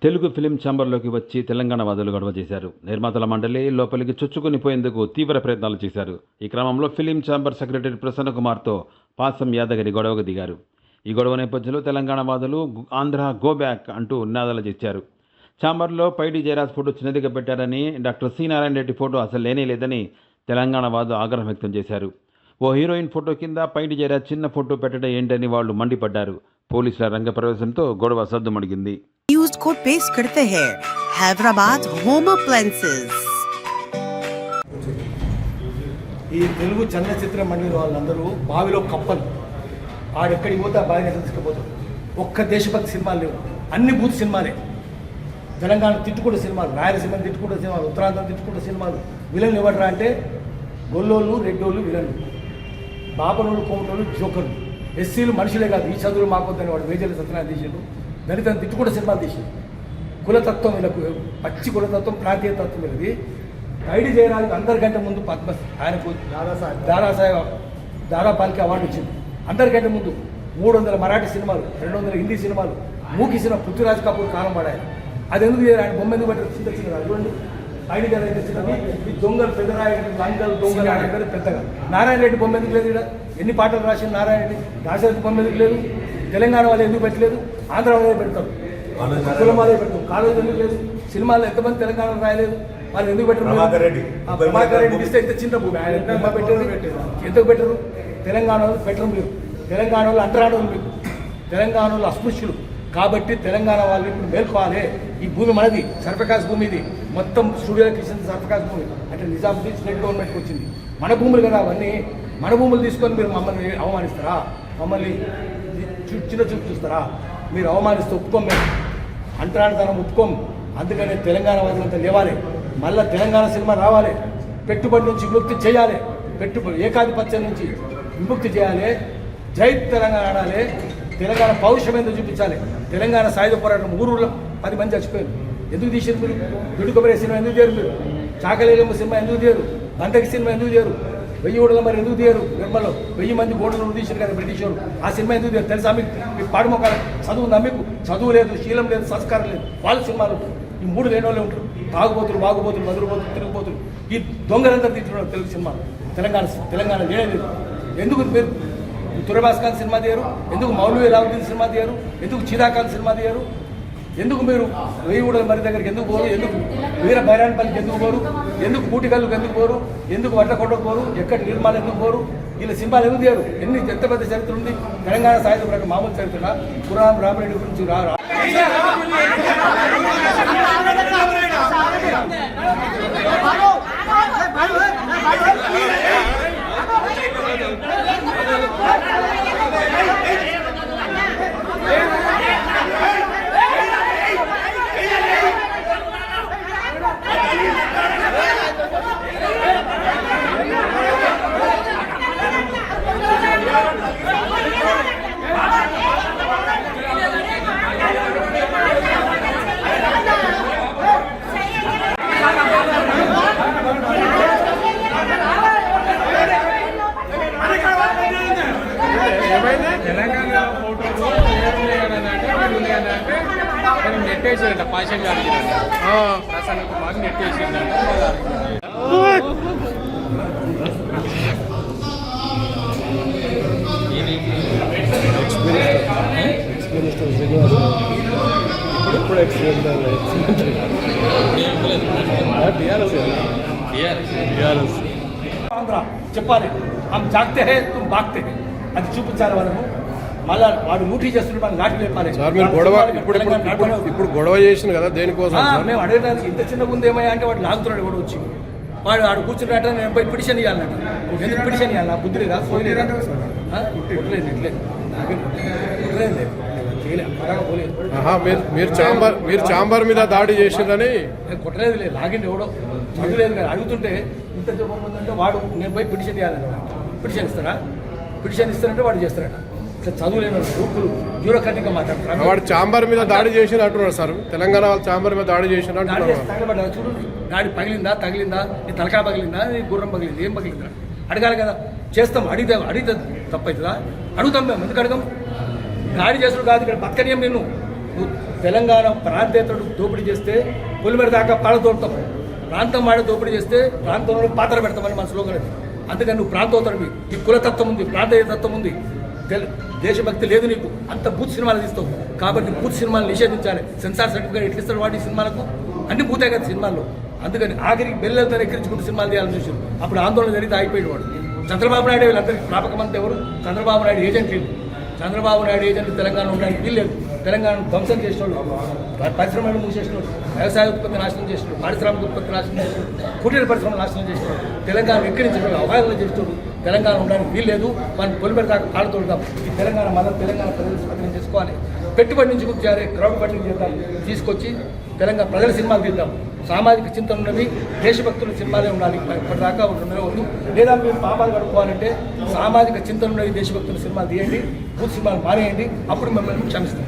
Telugu film ఛాంబర్లోకి వచ్చి తెలంగాణ వాదులు గొడవ చేశారు. నిర్మాతల మండలి లోపలికి చొచ్చుకునిపోయేందుకు తీవ్ర ప్రయత్నాలు చేశారు. ఈ క్రమంలో ఫిలిం ఛాంబర్ సెక్రటరీ ప్రసన్న కుమార్తో పాసం యాదగిరి గొడవకు దిగారు. ఈ గొడవ నేపథ్యంలో తెలంగాణ వాదులు ఆంధ్ర గో బ్యాక్ అంటూ నినాదాలు చేశారు. ఛాంబర్లో పైడి జయరాజ్ ఫోటో చిన్నదిగా పెట్టారని, doctor C Narayana Reddy photo అసలు లేనే లేదని తెలంగాణ వాదులు ఆగ్రహం వ్యక్తం చేశారు. ఓ హీరోయిన్ ఫోటో కింద పైడి జయరాజ్ చిన్న ఫోటో పెట్టడం ఏంటని వాళ్ళు మండిపడ్డారు. పోలీసుల రంగప్రవేశంతో గొడవ సద్దుమణిగింది. यूज कोड पेस्ट करते हैं हैदराबाद होम अप्लायंसेस। ఈ తెలుగు చలనచిత్ర మండలి వాళ్ళందరూ బావిలో కప్పలు ఆడెక్కడికి పోతే ఆ బావిని తీసుకుపోతారు. ఒక్క దేశభక్తి సినిమాలు లేవు, అన్ని బూత్ సినిమాలే. తెలంగాణ తిట్టుకుంటే సినిమాలు, రాయలసీమని తిట్టుకుంటే సినిమాలు, ఉత్తరాంధ్రం తిట్టుకుంటే సినిమాలు. విలన్లు ఎవడరా అంటే గొల్లోళ్ళు, రెడ్డోళ్ళు విలన్లు, బాపనోళ్ళు, కోమటోళ్ళు జోకర్లు. ఎస్సీలు మనుషులే కాదు, ఈ చదువులు మాకొద్దని వాడు మేజర్లు సత్యనారాయణ తీసాడు. దళితం తిట్టుకుంటే సినిమాలు తీసాడు. కులతత్వం వీళ్ళకు, పచ్చి కులతత్వం, ప్రాంతీయ తత్వం వీళ్ళది. పైడి జయరాజు అందరికంటే ముందు ఆయనకు దారాపాలికి అవార్డు వచ్చింది. అందరికంటే ముందు 300 మరాఠీ సినిమాలు, 200 హిందీ సినిమాలు, మూకీ సినిమా పృథ్వీరాజ్ కపూర్ కాలం పడాయి. అది ఎందుకు చేయరు? ఆయన బొమ్మ ఎందుకు పెట్టారు? చిన్న చిన్న చూడండి, పైడి జయరాజు చిన్నది. ఈ దొంగలు పెద్దరాయ లంగలు దొంగలు అనేది పెద్దగా. నారాయణ రెడ్డి బొమ్మ ఎందుకు లేదు? ఇక్కడ ఎన్ని పాటలు రాసిన నారాయణ రెడ్డి. దాశరథి బొమ్మ ఎందుకు లేదు? తెలంగాణ వాళ్ళు ఎందుకు పెట్టలేదు? ఆంధ్ర వాళ్ళే పెడతారు, కులం వాళ్ళే పెడతారు. కాలేజీ ఎందుకు లేదు? సినిమాలు ఎంతమంది తెలంగాణ రాయలేదు? వాళ్ళు ఎందుకు పెట్టరు? ప్రభాకర్ రెడ్డి ఇస్తే ఇంత చిన్న భూమి ఆయన పెట్టారు. ఎందుకు పెట్టరు? తెలంగాణ వాళ్ళు పెట్టరు. మీరు తెలంగాణ వాళ్ళు అంటరాడోళ్ళు, మీకు తెలంగాణ వాళ్ళు అస్పృశ్యులు. కాబట్టి తెలంగాణ వాళ్ళు ఇప్పుడు మేల్కోవాలి. ఈ భూమి మనది, సర్ఫకాస్ భూమి ఇది. మొత్తం స్టూడియోకి ఇచ్చింది సర్ఫకాస్ భూమి. అంటే నిజాముద్దీన్ స్టేట్ గవర్నమెంట్కి వచ్చింది. మన భూములు కదా అవన్నీ. మన భూములు తీసుకొని మీరు మమ్మల్ని అవమానిస్తారా? మమ్మల్ని చిన్న చూపు చూస్తారా? మీరు అవమానిస్తే ఒప్పుకోం, మేము అంటరానితనం ఒప్పుకోం. అందుకనే తెలంగాణ వాళ్ళంతా లేవాలి. మళ్ళీ తెలంగాణ సినిమా రావాలి. పెట్టుబడి నుంచి విముక్తి చేయాలి. ఏకాధిపత్యం నుంచి విముక్తి చేయాలి. జై తెలంగాణ ఆడాలి. తెలంగాణ పౌరుషం ఎందుకు చూపించాలి. తెలంగాణ సాయుధ పోరాటం 3 ఊళ్ళో 10 మంది చచ్చిపోయారు. ఎందుకు తీసారు మీరు? దుడుకొబరే సినిమా ఎందుకు చేయరు? మీరు చాకలేగమ్మ సినిమా ఎందుకు తీయరు? బండకి సినిమా ఎందుకు తీయరు? 1000 ఊళ్ళ మరి ఎందుకు తీయరు? నిర్మల్లో 1000 మంది గోడలు తీసారు కదా బ్రిటిష్ వాళ్ళు. ఆ సినిమా ఎందుకు తీయరు? తెలుసా మీకు? మీ పాడుమొక్కలు చదువు ఉందా మీకు? చదువు లేదు, శీలం లేదు, సంస్కారం లేదు. వాళ్ళ సినిమాలు ఈ 3 లేని వాళ్ళే ఉంటారు. తాగుబోతులు, వాగుబోతులు, మధురబోతులు, తిరుగుబోతులు, ఈ దొంగలంతా తింటున్నారు తెలుగు సినిమా. తెలంగాణ లేదు. ఎందుకు మీరు తురబాస్ఖాన్ సినిమా తీయరు? ఎందుకు మౌలవీ రావుద్దీన్ సినిమా తీయరు? ఎందుకు చీరాఖాన్ సినిమా తీయరు? ఎందుకు మీరు 1000 ఊళ్ళ మరి దగ్గరికి ఎందుకు పోరు? ఎందుకు వీర బైరాన్పల్లికి ఎందుకు పోరు? ఎందుకు కూటికల్లుకు ఎందుకు పోరు? ఎందుకు వడ్లకొండకు పోరు? ఎక్కడ నిర్మాణం ఎందుకు పోరు? వీళ్ళ సినిమాలు ఎందుకు తీయరు? ఎంత పెద్ద చరిత్ర ఉంది తెలంగాణ సాహిత్య ప్రకారం. మామూలు చరిత్ర పురాణం రామరెడ్డి గురించి నెట్టేసారంట. పాషన్ ప్రసన్న కుమార్ నెట్టేసిందంట. ఆంధ్ర చెప్పాలి. ఆమె జాగ్తే హే తుమ్ బాగ్తే హే అది చూపించాలి వాళ్ళను. మళ్ళా వాడు లూటీ చేస్తుంటే మనం నాటి లేపాలి. ఇప్పుడు గొడవ చేసిన కదా దేనికోసం? మేము అడగడానికి ఇంత చిన్న ముందు ఏమయ్యా అంటే వాడు లాగుతున్నాడు. కూడా వచ్చి వాడు కూర్చున్నట్ట నేను పోయి పిటిషన్ ఇవ్వాలన్నట్టు. ఎందుకు పిటిషన్ ఇవ్వాలి? నా బుద్ధి లేదా? పోయలేదా? మీరు చాంబర్ మీద దాడి చేసిందని కొట్టలేదు. లేదు లాగిండి ఎవడో చదువులేదు కదా. అడుగుతుంటే ఇంత చెప్పమంటే వాడు నేను పోయి పిటిషన్ ఇవ్వాలన్న. పిటిషన్ ఇస్తాడా? పిటిషన్ ఇస్తానంటే వాడు చేస్తాడట. ఇట్లా చదువులేని గ్రూపులు బ్యూరోక్రాటిక్గా మాట్లాడతారు. వాడు చాంబర్ మీద దాడి చేసిన అంటున్నారు సార్. తెలంగాణ వాళ్ళు చాంబర్ మీద దాడి చేసిన తగలబడ్డా చూడు. గాడి పగిలిందా? తగిలిందా? నీ తలకాయ పగిలిందా? నీ గుర్రం పగిలింది? ఏం పగిలిందా? అడగాలి కదా. చేస్తాం. అడిగితే తప్పవుతుందా? అడుగుతాం మేము. ఎందుకు అడగం? గాడి చేసుడు కాదు ఇక్కడ బతకనియం. నేను తెలంగాణ ప్రాంతేతరుడు దోపిడీ చేస్తే పులిబెడ దాకా పాల తోడతాం, ప్రాంతం వాడే దోపిడీ చేస్తే ప్రాంతంలో పాత్ర పెడతామని మన స్లోగన్ అది. అందుకని నువ్వు ప్రాంతోత్తరవి, ఈ కులతత్వం ఉంది, ప్రాంతీయ తత్వం ఉంది, దేశభక్తి లేదు నీకు, అంత బూత్ సినిమాలు తీస్తావు. కాబట్టి బూత్ సినిమాలు నిషేధించాలి. సెన్సార్ సర్టిఫికేట్ ఎట్లా ఇస్తారు వాటి సినిమాలకు? అన్ని బూతాయి కదా సినిమాల్లో. అందుకని ఆఖరికి బెల్లెలతో ఎక్కించుకుంటూ సినిమాలు తీయాలని చూసారు. అప్పుడు ఆందోళన జరిగితే ఆగిపోయాడు వాడు. చంద్రబాబు నాయుడు వీళ్ళందరికీ జ్ఞాపకమంతా ఎవరు? చంద్రబాబు నాయుడు ఏజెంట్ వీళ్ళు. చంద్రబాబు నాయుడు ఏజెంట్లు తెలంగాణ ఉండడానికి వీల్లేదు. తెలంగాణను ధ్వంసం చేసిన వాళ్ళు, పరిశ్రమలు మూసేసిన వాళ్ళు, వ్యవసాయ ఉత్పత్తి నాశనం చేసిన వాళ్ళు, పారిశ్రామిక ఉత్పత్తి నాశనం చేసిన వాళ్ళు, కుటీర పరిశ్రమలు నాశనం చేసిన వాళ్ళు, తెలంగాణ ఎక్కిరించిన వాళ్ళు, అవగాహన చేసిన తెలంగాణ ఉండడానికి వీల్లేదు. మనం పొలిపెడ దాకా కాలుతోడదాం. ఈ తెలంగాణ మనం తెలంగాణ ప్రజలు స్వాధీనం చేసుకోవాలి. పెట్టుబడి నుంచి బుక్ చేయాలి, క్రౌడ్ ఫండింగ్ చేద్దాం, తీసుకొచ్చి తెలంగాణ ప్రజల సినిమాలు తీద్దాం. సామాజిక చింతన ఉన్నవి, దేశభక్తుల సినిమాలే ఉండాలి. ఇప్పటిదాకా వద్దు. లేదా మీరు పాపాలు గడుపుకోవాలంటే సామాజిక చింతన ఉన్నవి, దేశభక్తుల సినిమాలు తీయండి, భూత్ సినిమాలు మానేయండి. అప్పుడు మిమ్మల్ని క్షమిస్తాం.